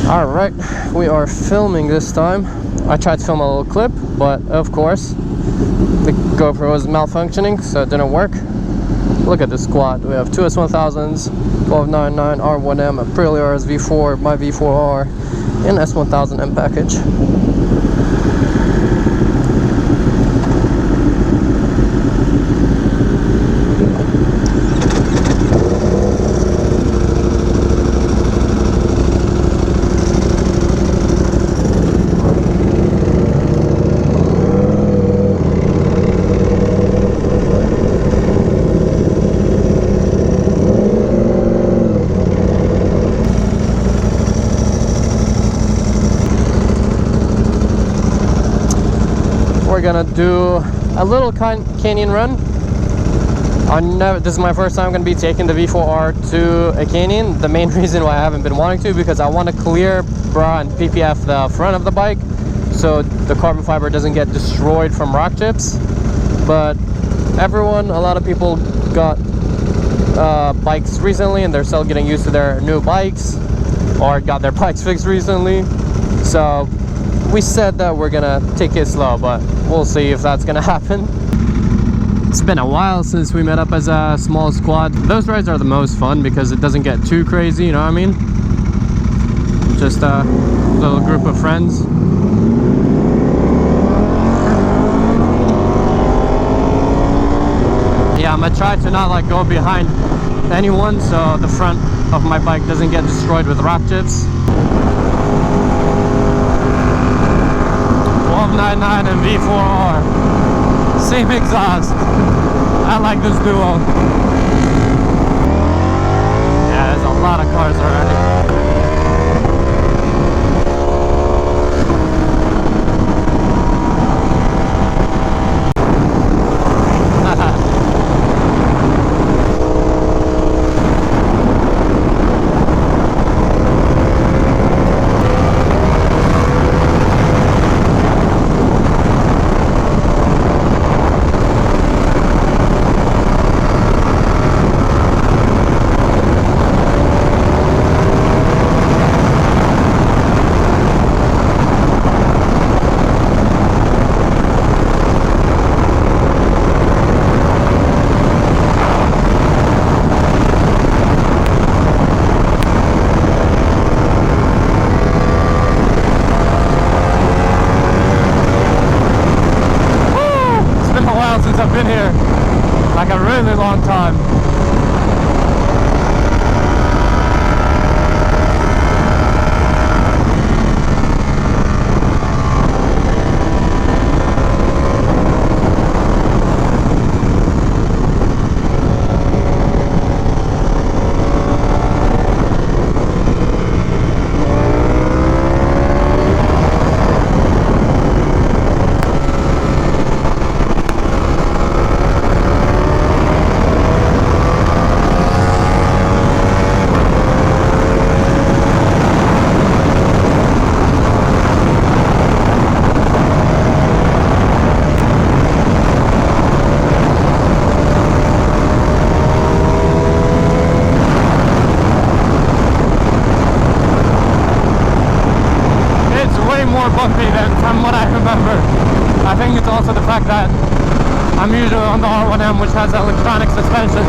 Alright, we are filming this time. I tried to film a little clip, but of course the GoPro was malfunctioning, so it didn't work. Look at this squad. We have two S1000s, 1299, R1M, Aprilia's V4, my V4R, and S1000M package. We're gonna do a little canyon run. This is my first time gonna be taking the V4R to a canyon. The main reason why I haven't been wanting to, because I want to clear bra and PPF the front of the bike so the carbon fiber doesn't get destroyed from rock chips. But a lot of people got bikes recently and they're still getting used to their new bikes or got their bikes fixed recently. So we said that we're gonna take it slow, but we'll see if that's gonna happen. It's been a while since we met up as a small squad. Those rides are the most fun because it doesn't get too crazy, you know what I mean? Just a little group of friends. Yeah, I'm gonna try to not go behind anyone so the front of my bike doesn't get destroyed with rock chips. 1299 and V4R, same exhaust. I like this duo. Yeah, there's a lot of cars already. I've been here like a really long time. More bumpy than from what I remember. I think it's also the fact that I'm usually on the R1M, which has electronic suspension.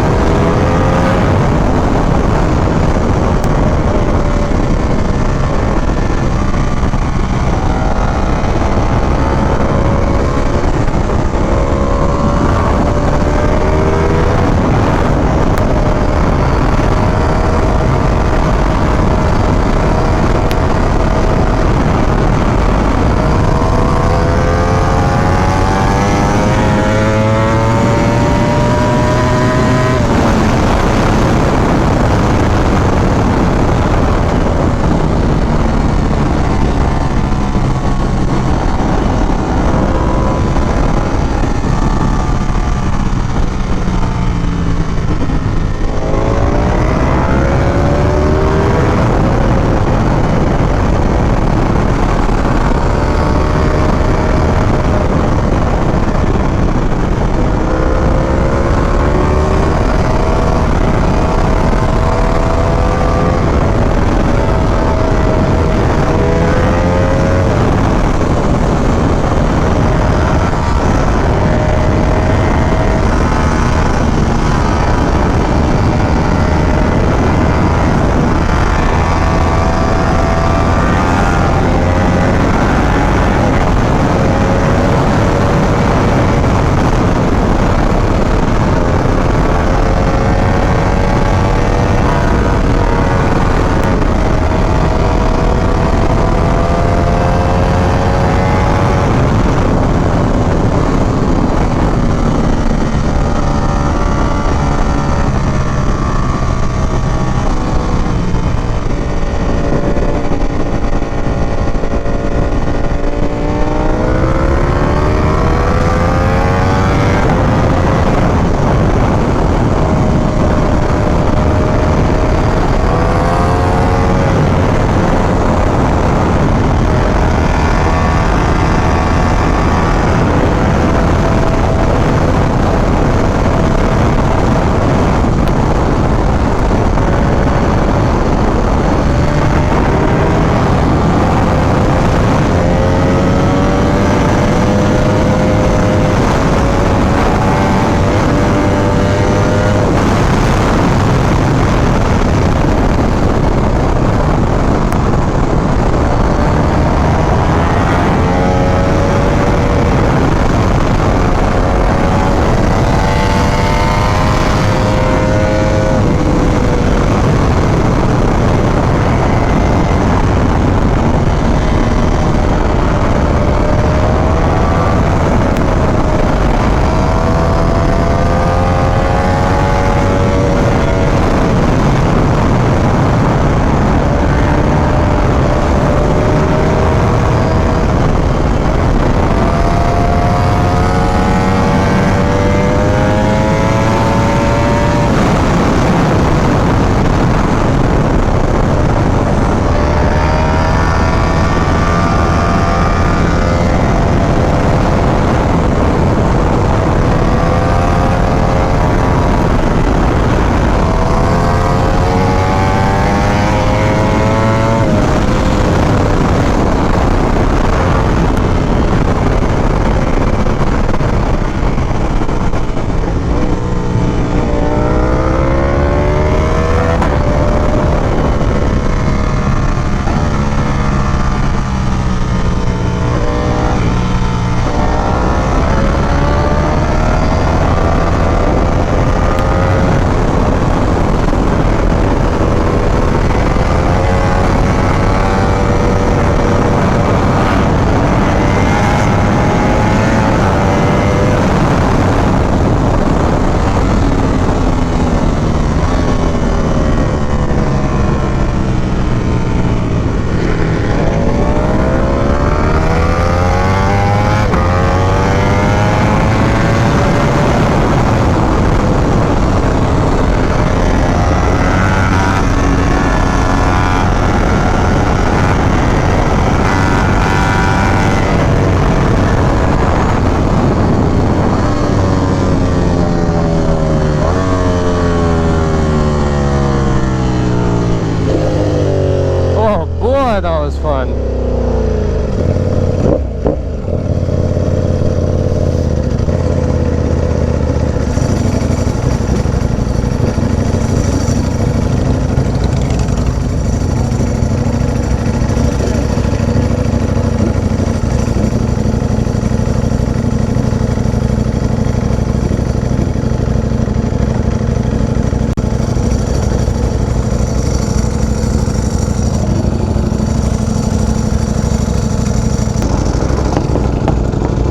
that was fun.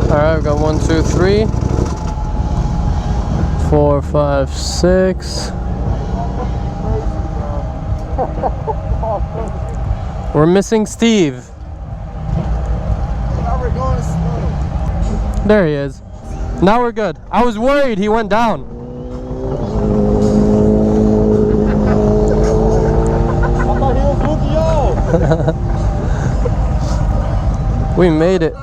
Alright, we've got 1, 2, 3, 4, 5, 6. We're missing Steve. Now we're going slow. There he is. Now we're good. I was worried he went down. I thought he was with y'all. We made it.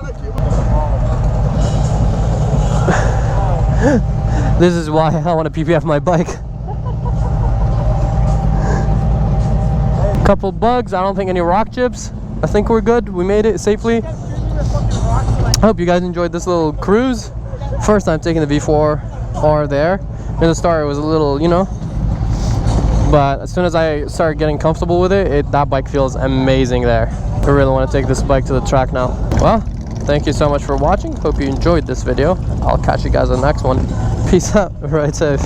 This is why I want to PPF my bike. Couple bugs, I don't think any rock chips. I think we're good. We made it safely. I hope you guys enjoyed this little cruise. First time taking the V4R there. In the start it was a little, you know, but as soon as I started getting comfortable with it, that bike feels amazing there. I really want to take this bike to the track now. Well, thank you so much for watching. Hope you enjoyed this video. I'll catch you guys on the next one. Peace out. Ride safe.